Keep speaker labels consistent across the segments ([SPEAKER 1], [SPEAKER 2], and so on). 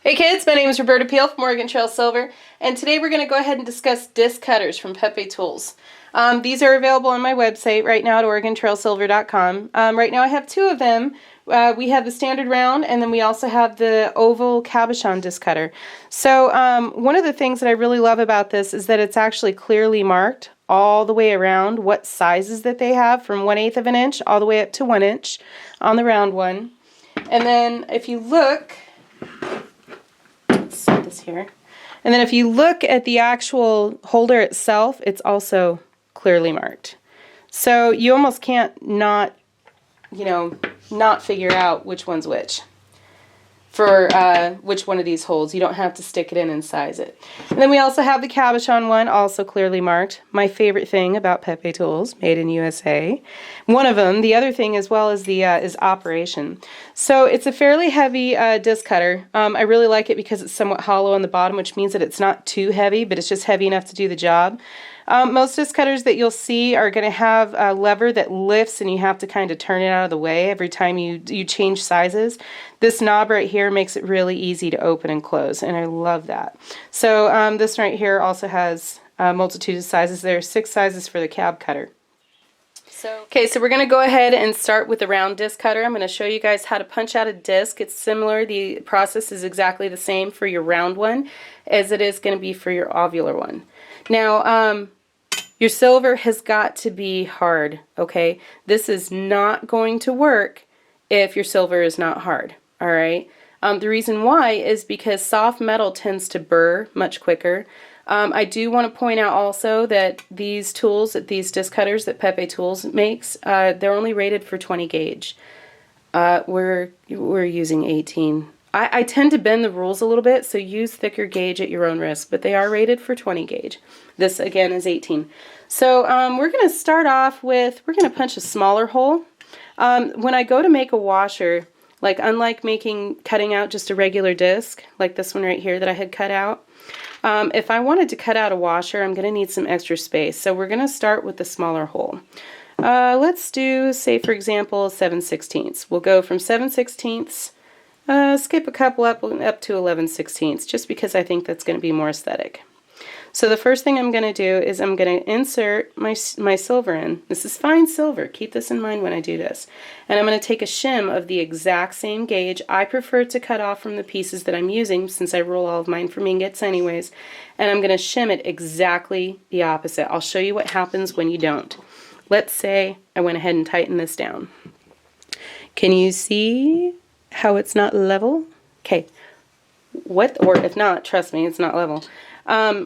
[SPEAKER 1] Hey kids, my name is Roberta Peel from Oregon Trail Silver, and today we're going to go ahead and discuss disc cutters from PePe Tools. These are available on my website right now at OregonTrailSilver.com. Right now I have two of them. We have the standard round, and then we also have the oval cabochon disc cutter. So one of the things that I really love about this is that it's actually clearly marked all the way around what sizes that they have, from 1/8 of an inch all the way up to 1 inch on the round one. And then if you look, set this here, and then if you look at the actual holder itself, it's also clearly marked. So you almost can't not figure out which one's which for which one of these holes. You don't have to stick it in and size it. And then we also have the cabochon one, also clearly marked. My favorite thing about PePe Tools, made in USA. One of them. The other thing as well is the is operation. So it's a fairly heavy disc cutter. I really like it because it's somewhat hollow on the bottom, which means that it's not too heavy, but it's just heavy enough to do the job. Most disc cutters that you'll see are going to have a lever that lifts, and you have to kind of turn it out of the way every time you change sizes. This knob right here makes it really easy to open and close, and I love that. So this right here also has a multitude of sizes. There are 6 sizes for the cab cutter. Okay, so we're going to go ahead and start with the round disc cutter. I'm going to show you guys how to punch out a disc. It's similar. The process is exactly the same for your round one as it is going to be for your ovular one. Now, your silver has got to be hard, okay? This is not going to work if your silver is not hard, all right? The reason why is because soft metal tends to burr much quicker. I do want to point out also that these tools, these disc cutters that PePe Tools makes, they're only rated for 20 gauge. We're using 18. I tend to bend the rules a little bit, so use thicker gauge at your own risk, but they are rated for 20 gauge. This, again, is 18. So we're going to start off with, we're going to punch a smaller hole. When I go to make a washer, like unlike cutting out just a regular disc, like this one right here that I had cut out, if I wanted to cut out a washer, I'm going to need some extra space. So we're going to start with the smaller hole. Let's do, say for example, 7/16. We'll go from 7/16, skip a couple up to 11/16, just because I think that's going to be more aesthetic. So the first thing I'm going to do is I'm going to insert my silver in. This is fine silver. Keep this in mind when I do this. And I'm going to take a shim of the exact same gauge. I prefer to cut off from the pieces that I'm using, since I roll all of mine from ingots anyways. And I'm going to shim it exactly the opposite. I'll show you what happens when you don't. Let's say I went ahead and tightened this down. Can you see how it's not level? Okay. Or if not, trust me, it's not level.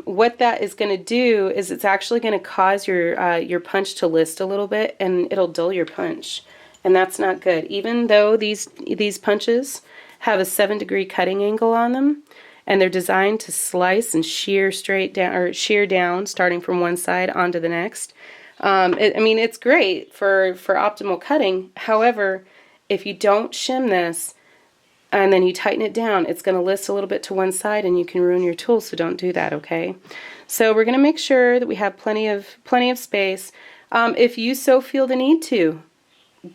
[SPEAKER 1] What that is going to do is it's actually going to cause your punch to list a little bit, and it'll dull your punch, and that's not good. Even though these punches have a 7-degree cutting angle on them, and they're designed to slice and shear straight down, or shear down, starting from one side onto the next. I mean, it's great for optimal cutting. However, if you don't shim this and then you tighten it down, it's going to list a little bit to one side, and you can ruin your tool, so don't do that, okay? So we're going to make sure that we have plenty of space. If you so feel the need to,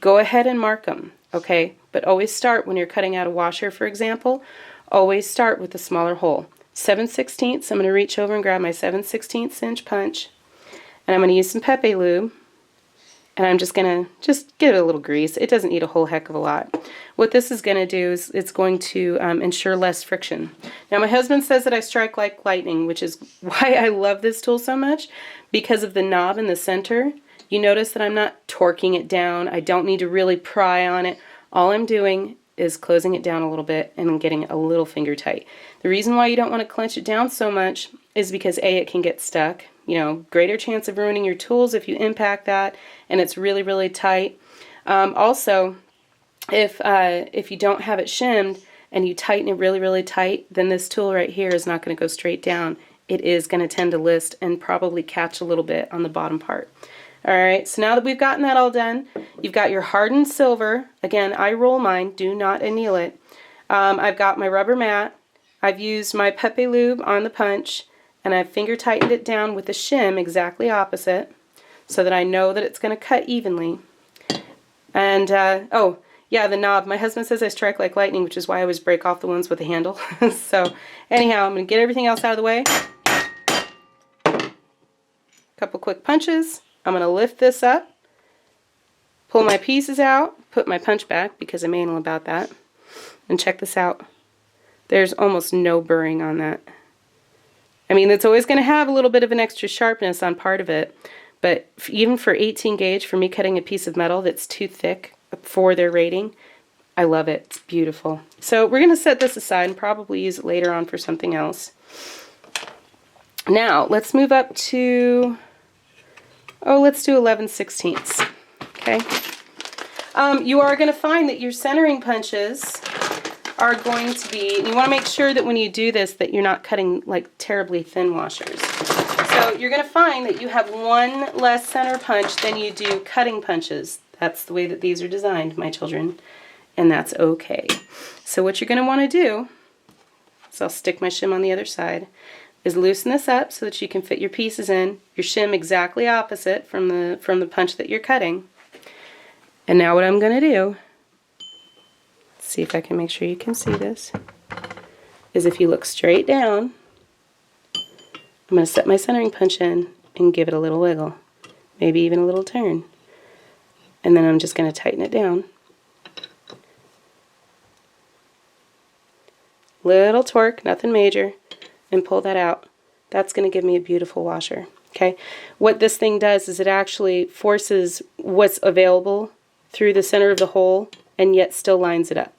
[SPEAKER 1] go ahead and mark them, okay? But always start, when you're cutting out a washer, for example, always start with the smaller hole. 7/16, I'm going to reach over and grab my 7/16 inch punch, and I'm going to use some PePe lube. And I'm just going to give it a little grease. It doesn't need a whole heck of a lot. What this is going to do is it's going to ensure less friction. Now my husband says that I strike like lightning, which is why I love this tool so much, because of the knob in the center. You notice that I'm not torquing it down. I don't need to really pry on it. All I'm doing is closing it down a little bit and getting it a little finger tight. The reason why you don't want to clench it down so much is because A, it can get stuck. You know, greater chance of ruining your tools if you impact that and it's really, really tight. Also, if you don't have it shimmed and you tighten it really, really tight, then this tool right here is not going to go straight down. It is going to tend to list and probably catch a little bit on the bottom part. Alright, so now that we've gotten that all done, you've got your hardened silver. Again, I roll mine, do not anneal it. I've got my rubber mat. I've used my PePe lube on the punch, and I've finger tightened it down with a shim exactly opposite, so that I know that it's going to cut evenly. And oh, Yeah, the knob. My husband says I strike like lightning, which is why I always break off the ones with the handle. So anyhow, I'm going to get everything else out of the way. Couple quick punches. I'm going to lift this up, pull my pieces out, put my punch back because I'm anal about that, and check this out. There's almost no burring on that. I mean, it's always going to have a little bit of an extra sharpness on part of it, but even for 18 gauge, for me cutting a piece of metal that's too thick for their rating, I love it. It's beautiful. So we're going to set this aside and probably use it later on for something else. Now, let's move up to, let's do 11/16. Okay. You are going to find that your centering punches are going to be, you want to make sure that when you do this that you're not cutting like terribly thin washers. So you're going to find that you have one less center punch than you do cutting punches. That's the way that these are designed, my children, and that's okay. So what you're going to want to do, so I'll stick my shim on the other side, is loosen this up so that you can fit your pieces in, your shim exactly opposite from the punch that you're cutting. And now what I'm going to do, see if I can make sure you can see this, is if you look straight down, I'm going to set my centering punch in and give it a little wiggle, maybe even a little turn. And then I'm just going to tighten it down. Little torque, nothing major, and pull that out. That's going to give me a beautiful washer. Okay, what this thing does is it actually forces what's available through the center of the hole and yet still lines it up.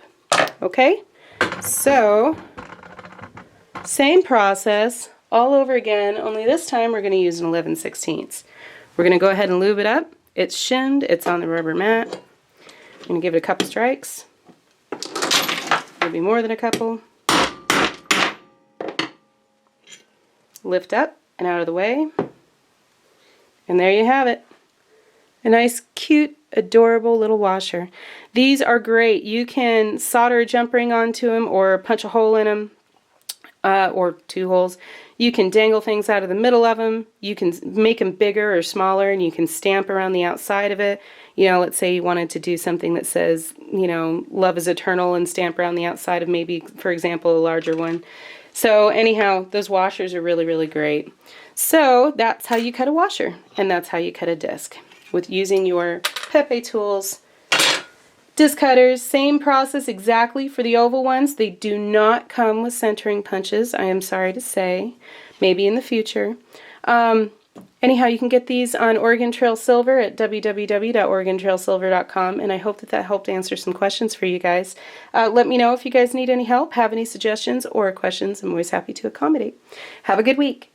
[SPEAKER 1] Okay, so same process all over again, only this time we're going to use an 11/16. We're going to go ahead and lube it up. It's shimmed, it's on the rubber mat. I'm going to give it a couple strikes, maybe more than a couple. Lift up and out of the way, and there you have it. A nice, cute, adorable little washer. These are great. You can solder a jump ring onto them or punch a hole in them, or two holes. You can dangle things out of the middle of them. You can make them bigger or smaller, and you can stamp around the outside of it. You know, let's say you wanted to do something that says, you know, love is eternal, and stamp around the outside of maybe, for example, a larger one. So anyhow, those washers are really, really great. So that's how you cut a washer, and that's how you cut a disc, with using your PePe tools. Disc cutters, same process exactly for the oval ones. They do not come with centering punches, I am sorry to say. Maybe in the future. Anyhow, you can get these on Oregon Trail Silver at www.oregontrailsilver.com, and I hope that that helped answer some questions for you guys. Let me know if you guys need any help, have any suggestions or questions. I'm always happy to accommodate. Have a good week.